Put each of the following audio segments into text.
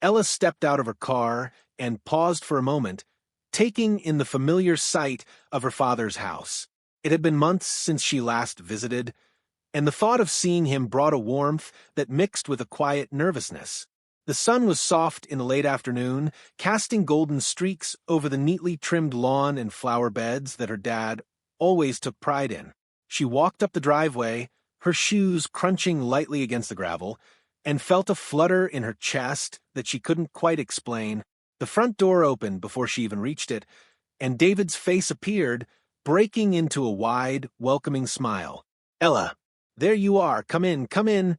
Ella stepped out of her car and paused for a moment, taking in the familiar sight of her father's house. It had been months since she last visited, and the thought of seeing him brought a warmth that mixed with a quiet nervousness. The sun was soft in the late afternoon, casting golden streaks over the neatly trimmed lawn and flower beds that her dad always took pride in. She walked up the driveway, her shoes crunching lightly against the gravel, and felt a flutter in her chest that she couldn't quite explain. The front door opened before she even reached it, and David's face appeared, breaking into a wide, welcoming smile. "Ella, there you are. Come in, come in."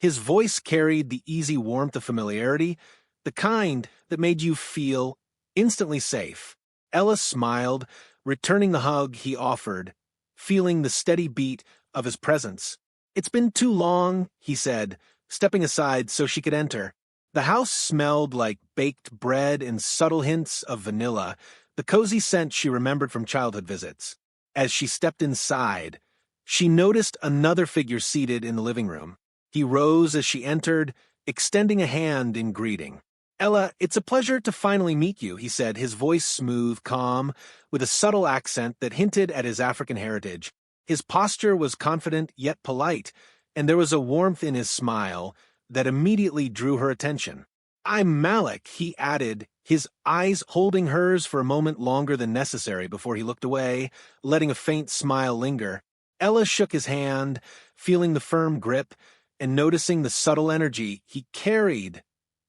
His voice carried the easy warmth of familiarity, the kind that made you feel instantly safe. Ella smiled, returning the hug he offered, feeling the steady beat of his presence. "It's been too long," he said, stepping aside so she could enter. The house smelled like baked bread and subtle hints of vanilla, the cozy scent she remembered from childhood visits. As she stepped inside, she noticed another figure seated in the living room. He rose as she entered, extending a hand in greeting. "Ella, it's a pleasure to finally meet you," he said, his voice smooth, calm, with a subtle accent that hinted at his African heritage. His posture was confident yet polite, and there was a warmth in his smile that immediately drew her attention. "I'm Malik," he added, his eyes holding hers for a moment longer than necessary before he looked away, letting a faint smile linger. Ella shook his hand, feeling the firm grip, and noticing the subtle energy he carried,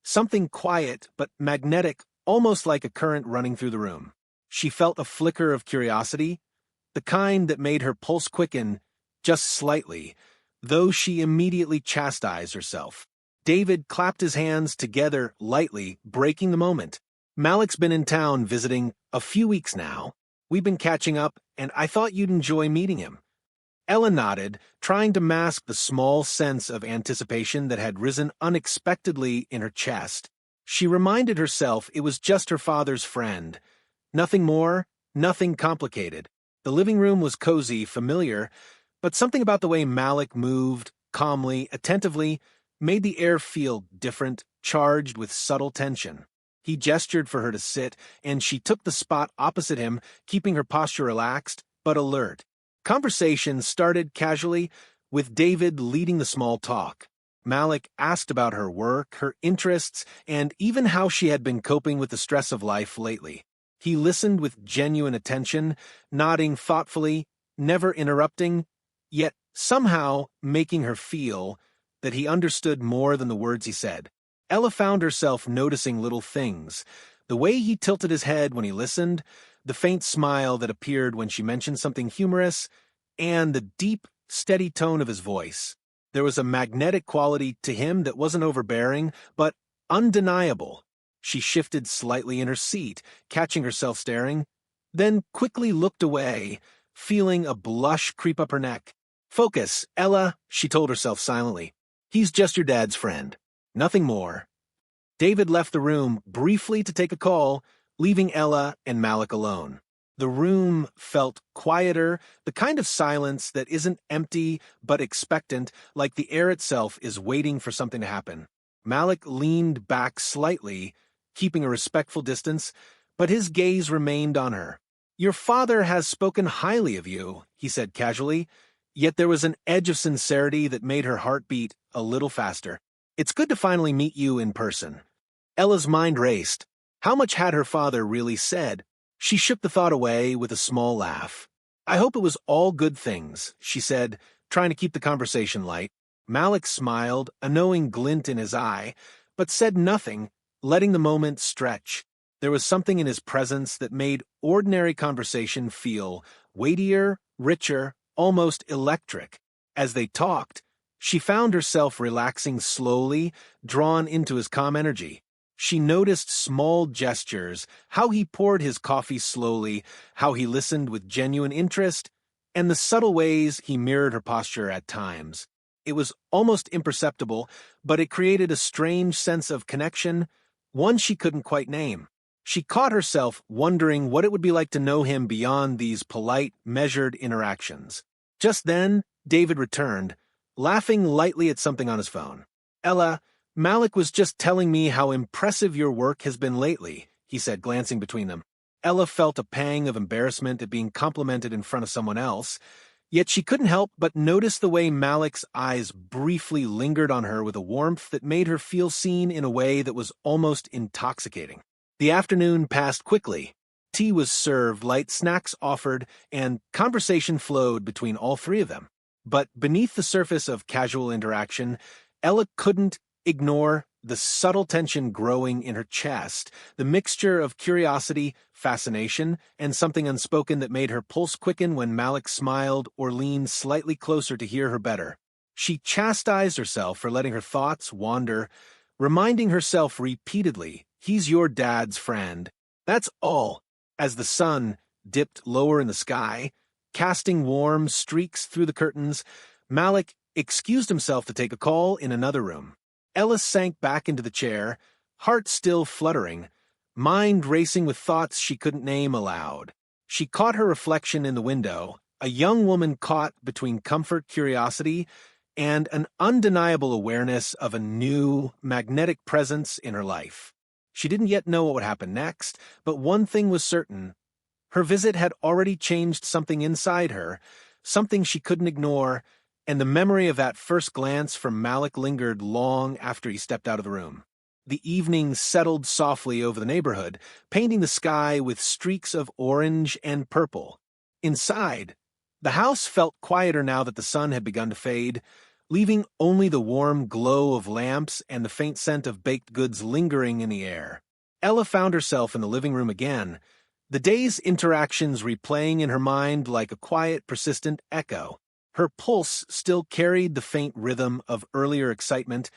something quiet but magnetic, almost like a current running through the room. She felt a flicker of curiosity, the kind that made her pulse quicken just slightly, though she immediately chastised herself. David clapped his hands together lightly, breaking the moment. "Malik's been in town visiting a few weeks now. We've been catching up, and I thought you'd enjoy meeting him." Ella nodded, trying to mask the small sense of anticipation that had risen unexpectedly in her chest. She reminded herself it was just her father's friend. Nothing more, nothing complicated. The living room was cozy, familiar, but something about the way Malik moved, calmly, attentively, made the air feel different, charged with subtle tension. He gestured for her to sit, and she took the spot opposite him, keeping her posture relaxed, but alert. Conversation started casually, with David leading the small talk. Malik asked about her work, her interests, and even how she had been coping with the stress of life lately. He listened with genuine attention, nodding thoughtfully, never interrupting, yet somehow making her feel that he understood more than the words he said. Ella found herself noticing little things, the way he tilted his head when he listened, the faint smile that appeared when she mentioned something humorous, and the deep, steady tone of his voice. There was a magnetic quality to him that wasn't overbearing, but undeniable. She shifted slightly in her seat, catching herself staring, then quickly looked away, feeling a blush creep up her neck. "Focus, Ella," she told herself silently. "He's just your dad's friend. Nothing more." David left the room briefly to take a call, leaving Ella and Malik alone. The room felt quieter, the kind of silence that isn't empty but expectant, like the air itself is waiting for something to happen. Malik leaned back slightly, keeping a respectful distance, but his gaze remained on her. "Your father has spoken highly of you," he said casually, yet there was an edge of sincerity that made her heart beat a little faster. "It's good to finally meet you in person." Ella's mind raced. How much had her father really said? She shook the thought away with a small laugh. "I hope it was all good things," she said, trying to keep the conversation light. Malik smiled, a knowing glint in his eye, but said nothing, letting the moment stretch. There was something in his presence that made ordinary conversation feel weightier, richer, almost electric. As they talked, she found herself relaxing slowly, drawn into his calm energy. She noticed small gestures, how he poured his coffee slowly, how he listened with genuine interest, and the subtle ways he mirrored her posture at times. It was almost imperceptible, but it created a strange sense of connection, one she couldn't quite name. She caught herself wondering what it would be like to know him beyond these polite, measured interactions. Just then, David returned, laughing lightly at something on his phone. "Ella, Malik was just telling me how impressive your work has been lately, he said, glancing between them. Ella felt a pang of embarrassment at being complimented in front of someone else, yet she couldn't help but notice the way Malik's eyes briefly lingered on her with a warmth that made her feel seen in a way that was almost intoxicating. The afternoon passed quickly. Tea was served, light snacks offered, and conversation flowed between all three of them. But beneath the surface of casual interaction, Ella couldn't ignore the subtle tension growing in her chest, the mixture of curiosity, fascination, and something unspoken that made her pulse quicken when Malik smiled or leaned slightly closer to hear her better. She chastised herself for letting her thoughts wander, reminding herself repeatedly, "He's your dad's friend. That's all." As the sun dipped lower in the sky, casting warm streaks through the curtains, Malik excused himself to take a call in another room. Ella sank back into the chair, heart still fluttering, mind racing with thoughts she couldn't name aloud. She caught her reflection in the window, a young woman caught between comfort, curiosity, and an undeniable awareness of a new, magnetic presence in her life. She didn't yet know what would happen next, but one thing was certain. Her visit had already changed something inside her, something she couldn't ignore, and the memory of that first glance from Malik lingered long after he stepped out of the room. The evening settled softly over the neighborhood, painting the sky with streaks of orange and purple. Inside, the house felt quieter now that the sun had begun to fade, leaving only the warm glow of lamps and the faint scent of baked goods lingering in the air. Ella found herself in the living room again, the day's interactions replaying in her mind like a quiet, persistent echo. Her pulse still carried the faint rhythm of earlier excitement,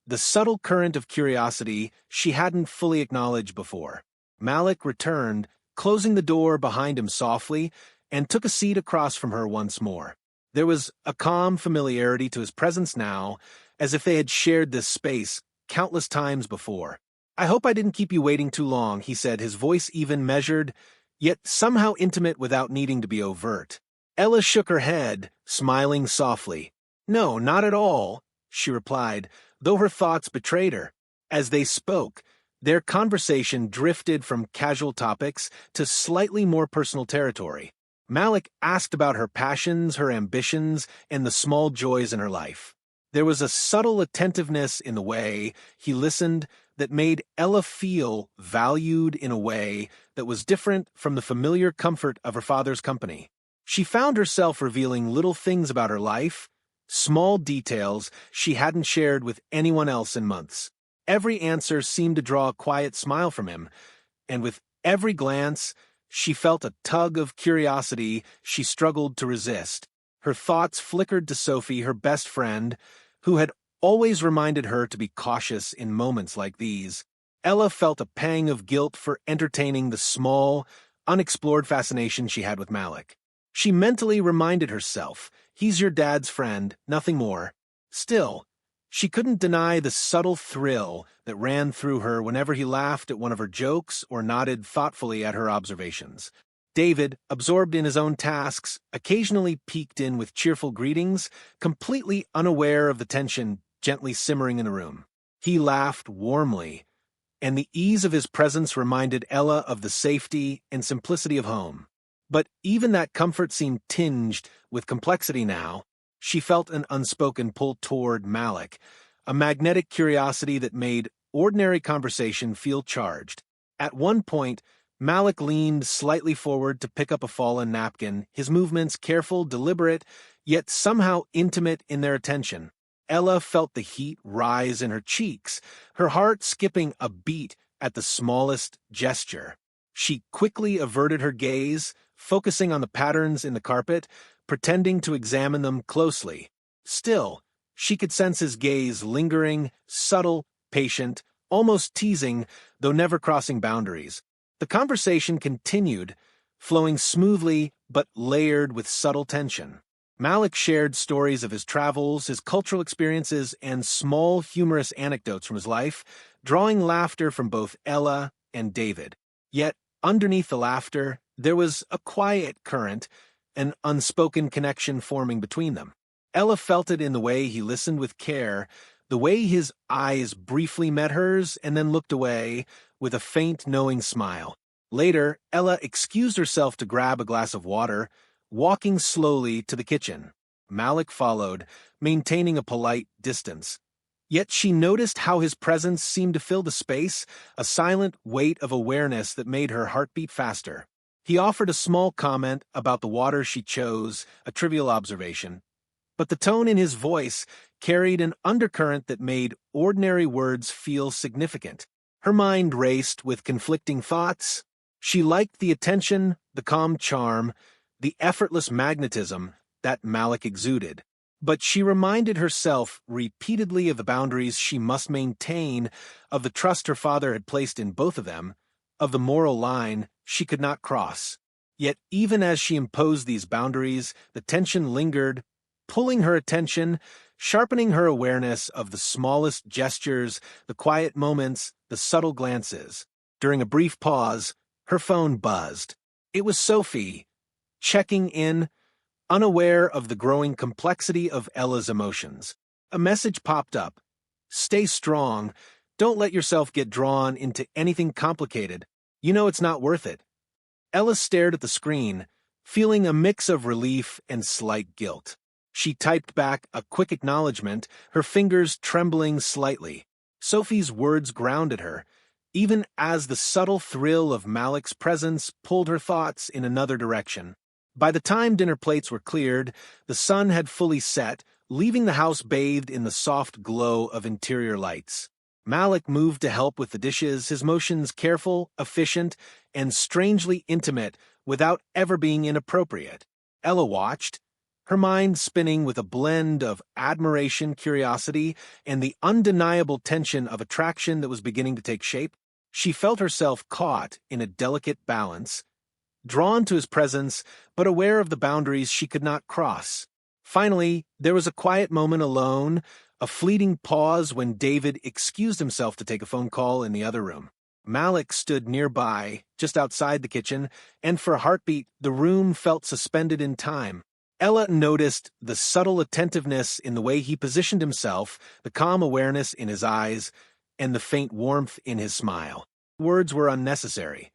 the subtle current of curiosity she hadn't fully acknowledged before. Malik returned, closing the door behind him softly, and took a seat across from her once more. There was a calm familiarity to his presence now, as if they had shared this space countless times before. "I hope I didn't keep you waiting too long," he said, his voice even, measured, yet somehow intimate without needing to be overt. Ella shook her head, smiling softly. "No, not at all," she replied, though her thoughts betrayed her. As they spoke, their conversation drifted from casual topics to slightly more personal territory. Malik asked about her passions, her ambitions, and the small joys in her life. There was a subtle attentiveness in the way he listened that made Ella feel valued in a way that was different from the familiar comfort of her father's company. She found herself revealing little things about her life, small details she hadn't shared with anyone else in months. Every answer seemed to draw a quiet smile from him, and with every glance, she felt a tug of curiosity she struggled to resist. Her thoughts flickered to Sophie, her best friend, who had always reminded her to be cautious in moments like these. Ella felt a pang of guilt for entertaining the small, unexplored fascination she had with Malik. She mentally reminded herself, "He's your dad's friend, nothing more." Still, she couldn't deny the subtle thrill that ran through her whenever he laughed at one of her jokes or nodded thoughtfully at her observations. David, absorbed in his own tasks, occasionally peeked in with cheerful greetings, completely unaware of the tension gently simmering in the room. He laughed warmly, and the ease of his presence reminded Ella of the safety and simplicity of home. But even that comfort seemed tinged with complexity now. She felt an unspoken pull toward Malik, a magnetic curiosity that made ordinary conversation feel charged. At one point, Malik leaned slightly forward to pick up a fallen napkin, his movements careful, deliberate, yet somehow intimate in their attention. Ella felt the heat rise in her cheeks, her heart skipping a beat at the smallest gesture. She quickly averted her gaze, focusing on the patterns in the carpet, pretending to examine them closely. Still, she could sense his gaze lingering, subtle, patient, almost teasing, though never crossing boundaries. The conversation continued, flowing smoothly but layered with subtle tension. Malik shared stories of his travels, his cultural experiences, and small humorous anecdotes from his life, drawing laughter from both Ella and David. Yet, underneath the laughter, there was a quiet current, an unspoken connection forming between them. Ella felt it in the way he listened with care, The way his eyes briefly met hers and then looked away with a faint, knowing smile. Later, Ella excused herself to grab a glass of water, walking slowly to the kitchen. Malik followed, maintaining a polite distance. Yet she noticed how his presence seemed to fill the space, a silent weight of awareness that made her heart beat faster. He offered a small comment about the water she chose, a trivial observation, but the tone in his voice carried an undercurrent that made ordinary words feel significant. Her mind raced with conflicting thoughts. She liked the attention, the calm charm, the effortless magnetism that Malik exuded. But she reminded herself repeatedly of the boundaries she must maintain, of the trust her father had placed in both of them, of the moral line she could not cross. Yet even as she imposed these boundaries, the tension lingered, pulling her attention, sharpening her awareness of the smallest gestures, the quiet moments, the subtle glances. During a brief pause, her phone buzzed. It was Sophie, checking in, unaware of the growing complexity of Ella's emotions. A message popped up. "Stay strong. Don't let yourself get drawn into anything complicated. You know it's not worth it." Ella stared at the screen, feeling a mix of relief and slight guilt. She typed back a quick acknowledgement, her fingers trembling slightly. Sophie's words grounded her, even as the subtle thrill of Malik's presence pulled her thoughts in another direction. By the time dinner plates were cleared, the sun had fully set, leaving the house bathed in the soft glow of interior lights. Malik moved to help with the dishes, his motions careful, efficient, and strangely intimate without ever being inappropriate. Ella watched, her mind spinning with a blend of admiration, curiosity, and the undeniable tension of attraction that was beginning to take shape. She felt herself caught in a delicate balance, drawn to his presence, but aware of the boundaries she could not cross. Finally, there was a quiet moment alone, a fleeting pause when David excused himself to take a phone call in the other room. Malik stood nearby, just outside the kitchen, and for a heartbeat, the room felt suspended in time. Ella noticed the subtle attentiveness in the way he positioned himself, the calm awareness in his eyes, and the faint warmth in his smile. Words were unnecessary.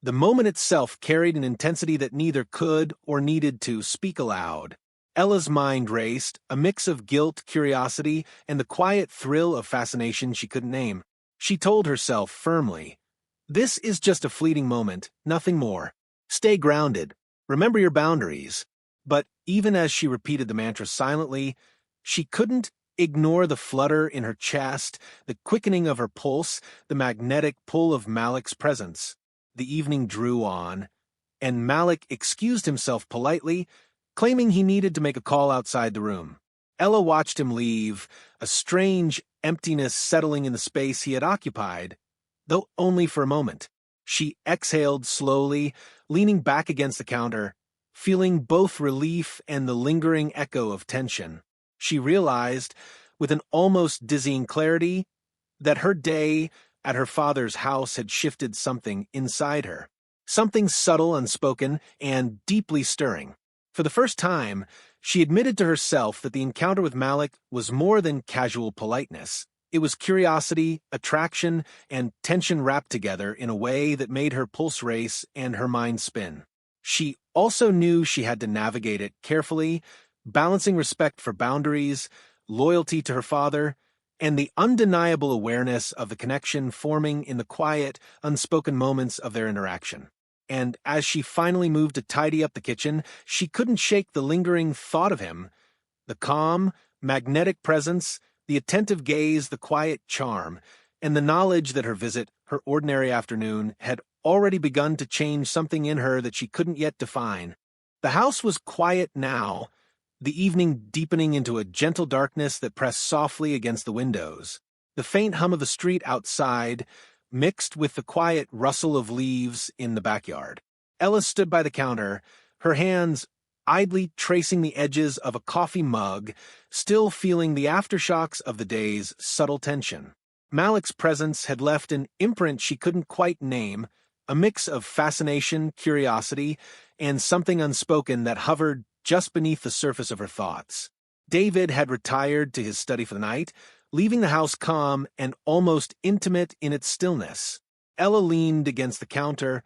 The moment itself carried an intensity that neither could or needed to speak aloud. Ella's mind raced, a mix of guilt, curiosity, and the quiet thrill of fascination she couldn't name. She told herself firmly, "This is just a fleeting moment, nothing more. Stay grounded. Remember your boundaries." But even as she repeated the mantra silently, she couldn't ignore the flutter in her chest, the quickening of her pulse, the magnetic pull of Malik's presence. The evening drew on, and Malik excused himself politely, claiming he needed to make a call outside the room. Ella watched him leave, a strange emptiness settling in the space he had occupied, though only for a moment. She exhaled slowly, leaning back against the counter, feeling both relief and the lingering echo of tension. She realized, with an almost dizzying clarity, that her day at her father's house had shifted something inside her. Something subtle, unspoken, and deeply stirring. For the first time, she admitted to herself that the encounter with Malik was more than casual politeness. It was curiosity, attraction, and tension wrapped together in a way that made her pulse race and her mind spin. She also knew she had to navigate it carefully, balancing respect for boundaries, loyalty to her father, and the undeniable awareness of the connection forming in the quiet, unspoken moments of their interaction. And as she finally moved to tidy up the kitchen, she couldn't shake the lingering thought of him, the calm, magnetic presence, the attentive gaze, the quiet charm, and the knowledge that her visit, her ordinary afternoon, had already begun to change something in her that she couldn't yet define. The house was quiet now, the evening deepening into a gentle darkness that pressed softly against the windows. The faint hum of the street outside mixed with the quiet rustle of leaves in the backyard. Ella stood by the counter, her hands idly tracing the edges of a coffee mug, still feeling the aftershocks of the day's subtle tension. Malik's presence had left an imprint she couldn't quite name, a mix of fascination, curiosity, and something unspoken that hovered just beneath the surface of her thoughts. David had retired to his study for the night, leaving the house calm and almost intimate in its stillness. Ella leaned against the counter,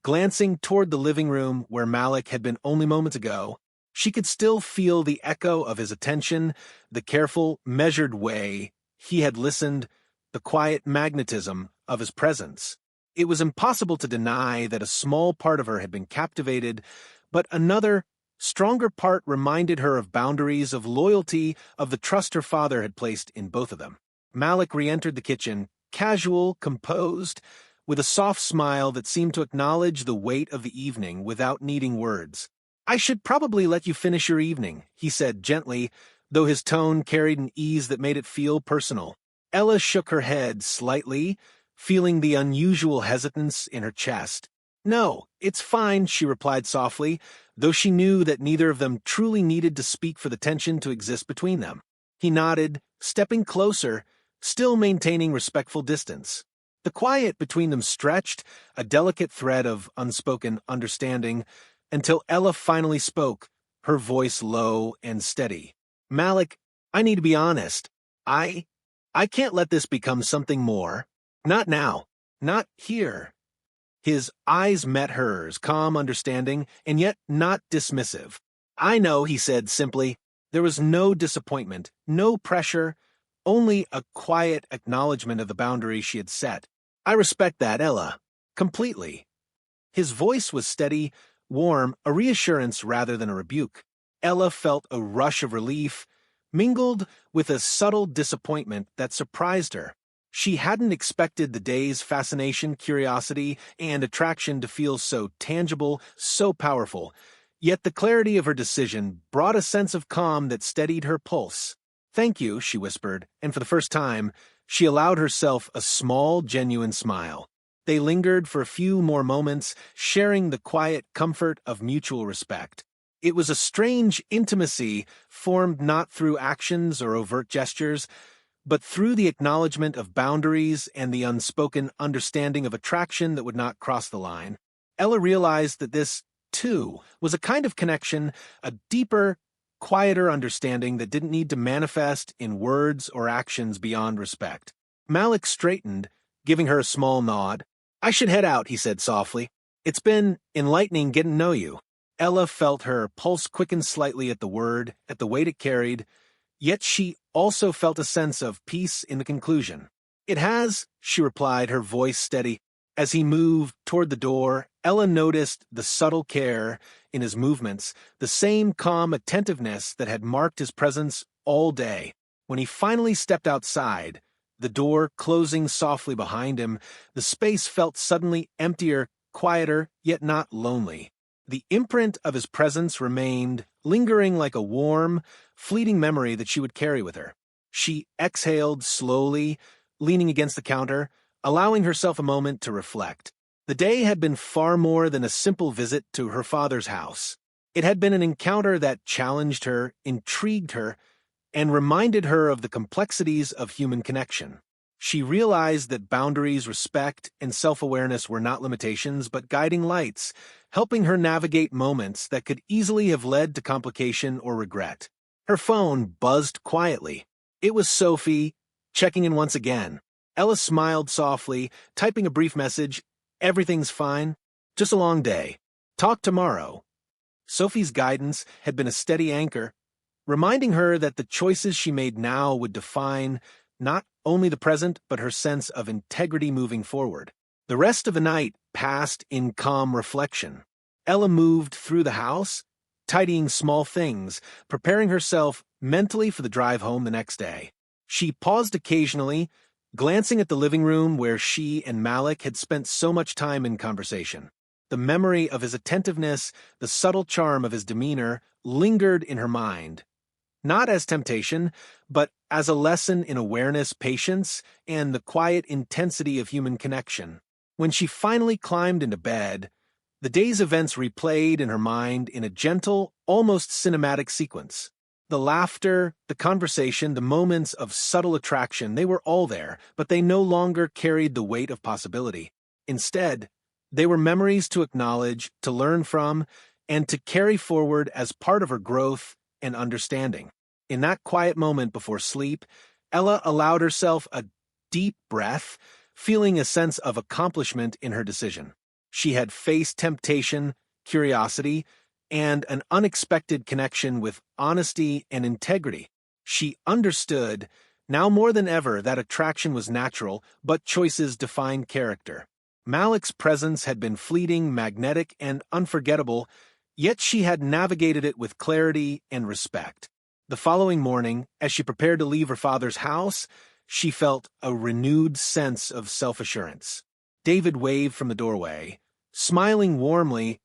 glancing toward the living room where Malik had been only moments ago. She could still feel the echo of his attention, the careful, measured way he had listened, the quiet magnetism of his presence. It was impossible to deny that a small part of her had been captivated, but another, stronger part reminded her of boundaries, of loyalty, of the trust her father had placed in both of them. Malik re-entered the kitchen, casual, composed, with a soft smile that seemed to acknowledge the weight of the evening without needing words. "I should probably let you finish your evening," he said gently, though his tone carried an ease that made it feel personal. Ella shook her head slightly, feeling the unusual hesitance in her chest. "No, it's fine," she replied softly, though she knew that neither of them truly needed to speak for the tension to exist between them. He nodded, stepping closer, still maintaining respectful distance. The quiet between them stretched, a delicate thread of unspoken understanding, until Ella finally spoke, her voice low and steady. "Malik, I need to be honest. I can't let this become something more. Not now. Not here." His eyes met hers, calm, understanding, and yet not dismissive. "I know," he said simply. There was no disappointment, no pressure, only a quiet acknowledgement of the boundary she had set. "I respect that, Ella. Completely." His voice was steady, warm, a reassurance rather than a rebuke. Ella felt a rush of relief, mingled with a subtle disappointment that surprised her. She hadn't expected the day's fascination, curiosity, and attraction to feel so tangible, so powerful, yet the clarity of her decision brought a sense of calm that steadied her pulse. "Thank you," she whispered, and for the first time, she allowed herself a small, genuine smile. They lingered for a few more moments, sharing the quiet comfort of mutual respect. It was a strange intimacy formed not through actions or overt gestures, but through the acknowledgement of boundaries and the unspoken understanding of attraction that would not cross the line. Ella realized that this, too, was a kind of connection, a deeper, quieter understanding that didn't need to manifest in words or actions beyond respect. Malik straightened, giving her a small nod. "I should head out," he said softly. "It's been enlightening getting to know you." Ella felt her pulse quicken slightly at the word, at the weight it carried, yet she also felt a sense of peace in the conclusion. "It has," she replied, her voice steady. As he moved toward the door, Ella noticed the subtle care in his movements, the same calm attentiveness that had marked his presence all day. When he finally stepped outside, the door closing softly behind him, the space felt suddenly emptier, quieter, yet not lonely. The imprint of his presence remained, lingering like a warm, fleeting memory that she would carry with her. She exhaled slowly, leaning against the counter, allowing herself a moment to reflect. The day had been far more than a simple visit to her father's house. It had been an encounter that challenged her, intrigued her, and reminded her of the complexities of human connection. She realized that boundaries, respect, and self-awareness were not limitations but guiding lights, helping her navigate moments that could easily have led to complication or regret. Her phone buzzed quietly. It was Sophie, checking in once again. Ella smiled softly, typing a brief message. "Everything's fine. Just a long day. Talk tomorrow." Sophie's guidance had been a steady anchor, reminding her that the choices she made now would define not only the present but her sense of integrity moving forward. The rest of the night passed in calm reflection. Ella moved through the house, tidying small things, preparing herself mentally for the drive home the next day. She paused occasionally, glancing at the living room where she and Malik had spent so much time in conversation. The memory of his attentiveness, the subtle charm of his demeanor, lingered in her mind. Not as temptation, but as a lesson in awareness, patience, and the quiet intensity of human connection. When she finally climbed into bed, the day's events replayed in her mind in a gentle, almost cinematic sequence. The laughter, the conversation, the moments of subtle attraction, they were all there, but they no longer carried the weight of possibility. Instead, they were memories to acknowledge, to learn from, and to carry forward as part of her growth and understanding. In that quiet moment before sleep, Ella allowed herself a deep breath, feeling a sense of accomplishment in her decision. She had faced temptation, curiosity, and an unexpected connection with honesty and integrity. She understood, now more than ever, that attraction was natural, but choices defined character. Malik's presence had been fleeting, magnetic, and unforgettable, yet she had navigated it with clarity and respect. The following morning, as she prepared to leave her father's house, she felt a renewed sense of self-assurance. David waved from the doorway, smiling warmly,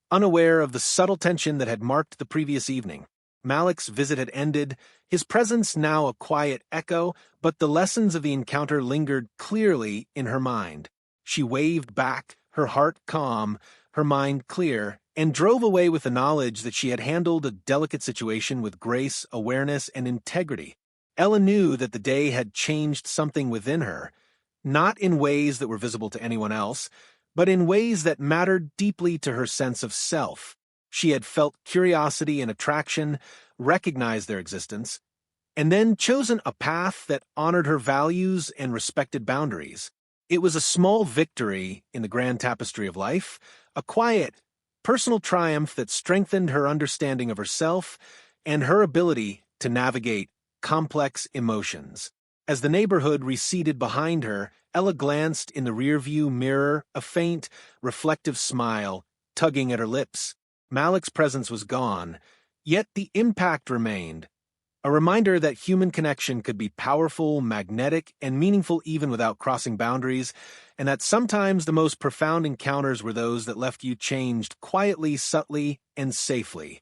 unaware of the subtle tension that had marked the previous evening. Malik's visit had ended, his presence now a quiet echo, but the lessons of the encounter lingered clearly in her mind. She waved back, her heart calm, her mind clear, and drove away with the knowledge that she had handled a delicate situation with grace, awareness, and integrity. Ella knew that the day had changed something within her, not in ways that were visible to anyone else, but in ways that mattered deeply to her sense of self. She had felt curiosity and attraction, recognized their existence, and then chosen a path that honored her values and respected boundaries. It was a small victory in the grand tapestry of life, a quiet, personal triumph that strengthened her understanding of herself and her ability to navigate complex emotions. As the neighborhood receded behind her, Ella glanced in the rearview mirror, a faint, reflective smile tugging at her lips. Malik's presence was gone, yet the impact remained. A reminder that human connection could be powerful, magnetic, and meaningful even without crossing boundaries, and that sometimes the most profound encounters were those that left you changed quietly, subtly, and safely.